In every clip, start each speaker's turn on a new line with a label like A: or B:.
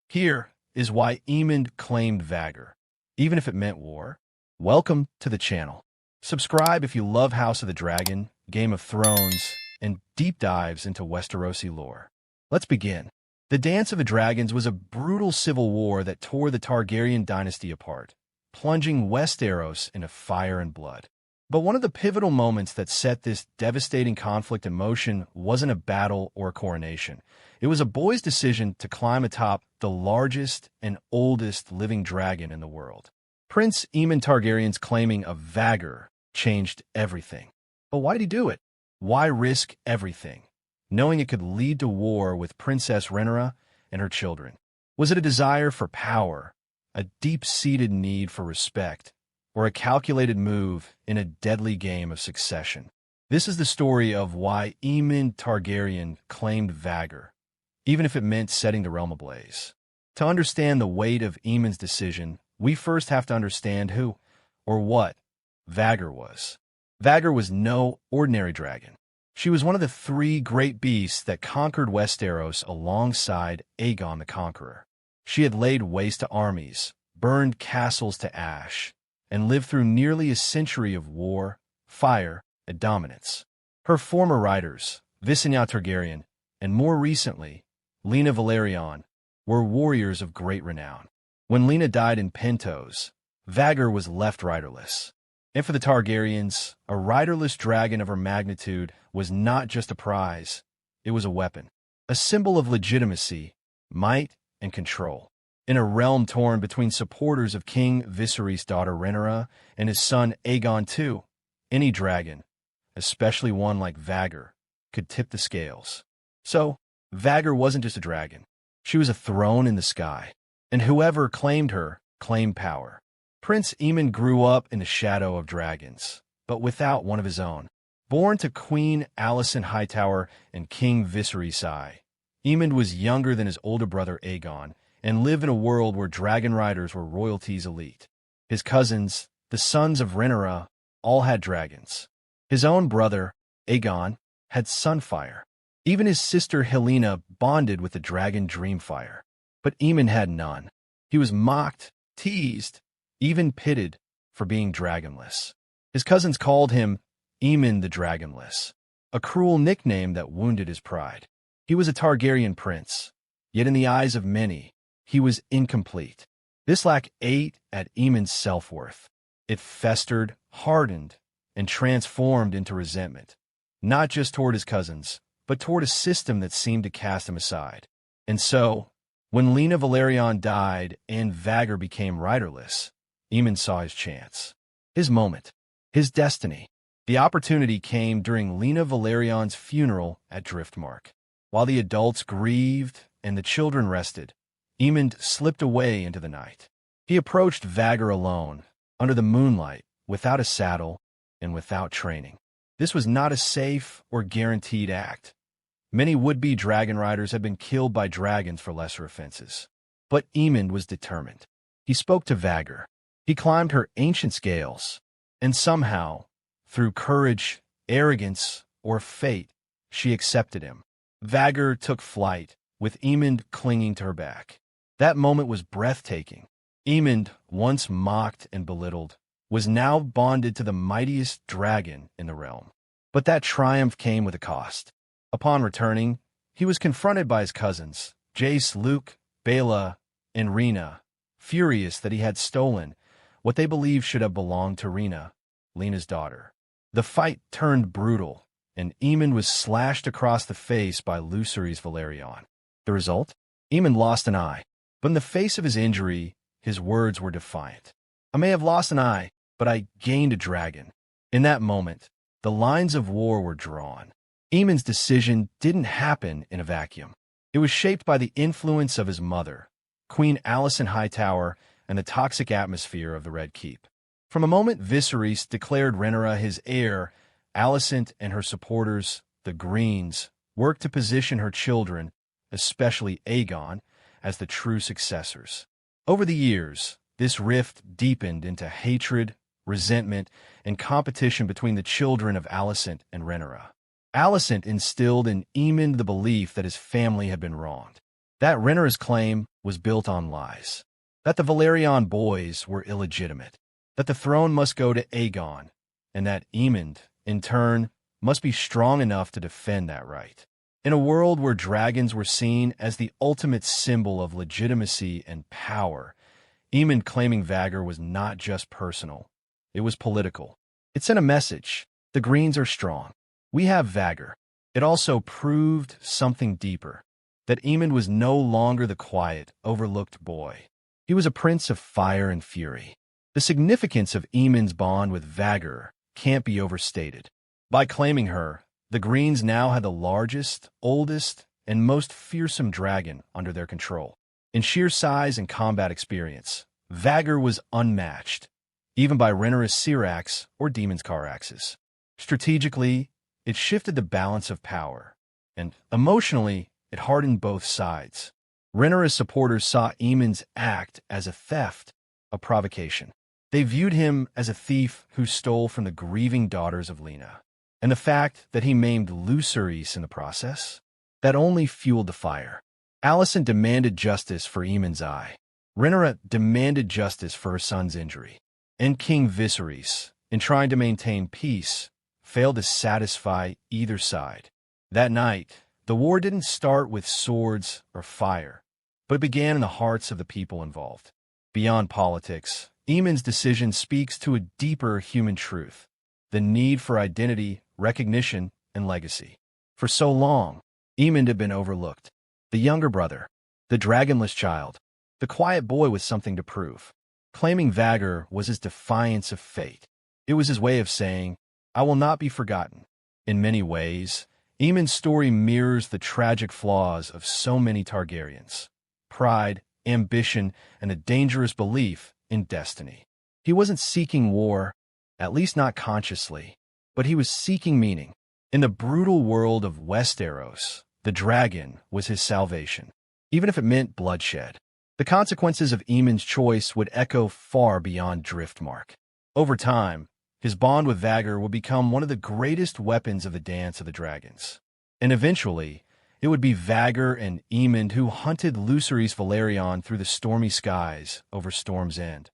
A: Here is why Aemond claimed Vhagar, even if it meant war. Welcome to the channel. Subscribe if you love House of the Dragon, Game of Thrones, and deep dives into Westerosi lore. Let's begin. The Dance of the Dragons was a brutal civil war that tore the Targaryen dynasty apart, plunging Westeros into fire and blood. But one of the pivotal moments that set this devastating conflict in motion wasn't a battle or a coronation. It was a boy's decision to climb atop the largest and oldest living dragon in the world. Prince Aemond Targaryen's claiming of Vhagar changed everything. But why'd he do it? Why risk everything, knowing it could lead to war with Princess Rhaenyra and her children? Was it a desire for power, a deep-seated need for respect, or a calculated move in a deadly game of succession? This is the story of why Aemond Targaryen claimed Vhagar, even if it meant setting the realm ablaze. To understand the weight of Aemond's decision, we first have to understand who, or what, Vhagar was. Vhagar was no ordinary dragon. She was one of the three great beasts that conquered Westeros alongside Aegon the Conqueror. She had laid waste to armies, burned castles to ash, and lived through nearly a century of war, fire, and dominance. Her former riders, Visenya Targaryen, and more recently, Lena Velaryon, were warriors of great renown. When Lena died in Pentos, Vhagar was left riderless. And for the Targaryens, a riderless dragon of her magnitude was not just a prize, it was a weapon, a symbol of legitimacy, might, and control. In a realm torn between supporters of King Viserys' daughter Rhaenyra and his son Aegon II, any dragon, especially one like Vhagar, could tip the scales. So, Vhagar wasn't just a dragon. She was a throne in the sky, and whoever claimed her claimed power. Prince Aemond grew up in the shadow of dragons, but without one of his own. Born to Queen Alicent Hightower and King Viserys I, Aemond was younger than his older brother Aegon and lived in a world where dragon riders were royalty's elite. His cousins, the sons of Rhaenyra, all had dragons. His own brother, Aegon, had Sunfire. Even his sister Helena bonded with the dragon Dreamfire. But Aemond had none. He was mocked, teased, even pitted for being dragonless. His cousins called him Aemond the Dragonless, a cruel nickname that wounded his pride. He was a Targaryen prince, yet in the eyes of many, he was incomplete. This lack ate at Aemond's self-worth. It festered, hardened, and transformed into resentment, not just toward his cousins, but toward a system that seemed to cast him aside. And so, when Lena Velaryon died and Vhagar became riderless, Aemond saw his chance, his moment, his destiny. The opportunity came during Lena Velaryon's funeral at Driftmark. While the adults grieved and the children rested, Aemond slipped away into the night. He approached Vhagar alone, under the moonlight, without a saddle and without training. This was not a safe or guaranteed act. Many would-be dragon riders had been killed by dragons for lesser offenses. But Aemond was determined. He spoke to Vhagar. He climbed her ancient scales, and somehow, through courage, arrogance, or fate, she accepted him. Vhagar took flight, with Aemond clinging to her back. That moment was breathtaking. Aemond, once mocked and belittled, was now bonded to the mightiest dragon in the realm. But that triumph came with a cost. Upon returning, he was confronted by his cousins, Jace, Luke, Baela, and Rhaena, furious that he had stolen what they believed should have belonged to Rhaena, Lena's daughter. The fight turned brutal, and Aemond was slashed across the face by Lucerys Velaryon. The result? Aemond lost an eye, but in the face of his injury, his words were defiant. I may have lost an eye, but I gained a dragon. In that moment, the lines of war were drawn. Aemond's decision didn't happen in a vacuum. It was shaped by the influence of his mother, Queen Alicent Hightower, and the toxic atmosphere of the Red Keep. From a moment Viserys declared Rhaenyra his heir, Alicent and her supporters, the Greens, worked to position her children, especially Aegon, as the true successors. Over the years, this rift deepened into hatred, resentment, and competition between the children of Alicent and Rhaenyra. Alicent instilled in Aemond the belief that his family had been wronged, that Rhaenyra's claim was built on lies. That the Valerian boys were illegitimate, that the throne must go to Aegon, and that Aemond, in turn, must be strong enough to defend that right. In a world where dragons were seen as the ultimate symbol of legitimacy and power, Aemond claiming Vhagar was not just personal, it was political. It sent a message: the Greens are strong. We have Vhagar. It also proved something deeper, that Aemond was no longer the quiet, overlooked boy. He was a prince of fire and fury. The significance of Aemond's bond with Vhagar can't be overstated. By claiming her, the Greens now had the largest, oldest, and most fearsome dragon under their control. In sheer size and combat experience, Vhagar was unmatched, even by Rhaenyra's Syrax or Daemon's Caraxes. Strategically, it shifted the balance of power, and emotionally, it hardened both sides. Rhaenyra's supporters saw Aemond's act as a theft, a provocation. They viewed him as a thief who stole from the grieving daughters of Lena. And the fact that he maimed Lucerys in the process, that only fueled the fire. Alicent demanded justice for Aemond's eye. Rhaenyra demanded justice for her son's injury. And King Viserys, in trying to maintain peace, failed to satisfy either side. That night, the war didn't start with swords or fire, but it began in the hearts of the people involved. Beyond politics, Aemond's decision speaks to a deeper human truth: the need for identity, recognition, and legacy. For so long, Aemond had been overlooked. The younger brother, the dragonless child, the quiet boy with something to prove. Claiming Vhagar was his defiance of fate. It was his way of saying, "I will not be forgotten." In many ways, Aemond's story mirrors the tragic flaws of so many Targaryens: pride, ambition, and a dangerous belief in destiny. He wasn't seeking war, at least not consciously, but he was seeking meaning. In the brutal world of Westeros, the dragon was his salvation, even if it meant bloodshed. The consequences of Aemond's choice would echo far beyond Driftmark. Over time, his bond with Vhagar would become one of the greatest weapons of the Dance of the Dragons. And eventually, it would be Vhagar and Aemond who hunted Lucerys Valerion through the stormy skies over Storm's End,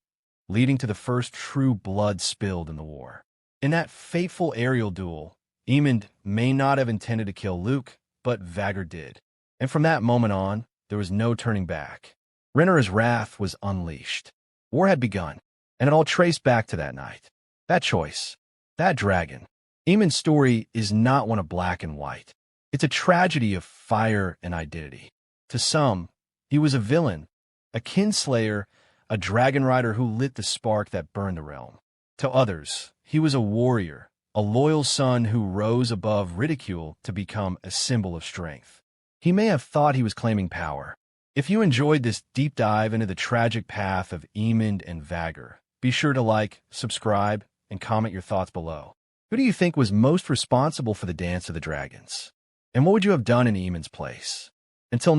A: leading to the first true blood spilled in the war. In that fateful aerial duel, Aemond may not have intended to kill Luke, but Vhagar did. And from that moment on, there was no turning back. Rhaenyra's wrath was unleashed. War had begun, and it all traced back to that night. That choice, that dragon. Aemond's story is not one of black and white. It's a tragedy of fire and identity. To some, he was a villain, a kinslayer, a dragon rider who lit the spark that burned the realm. To others, he was a warrior, a loyal son who rose above ridicule to become a symbol of strength. He may have thought he was claiming power. If you enjoyed this deep dive into the tragic path of Aemond and Vhagar, be sure to like, subscribe, and comment your thoughts below. Who do you think was most responsible for the Dance of the Dragons? And what would you have done in Aemond's place? Until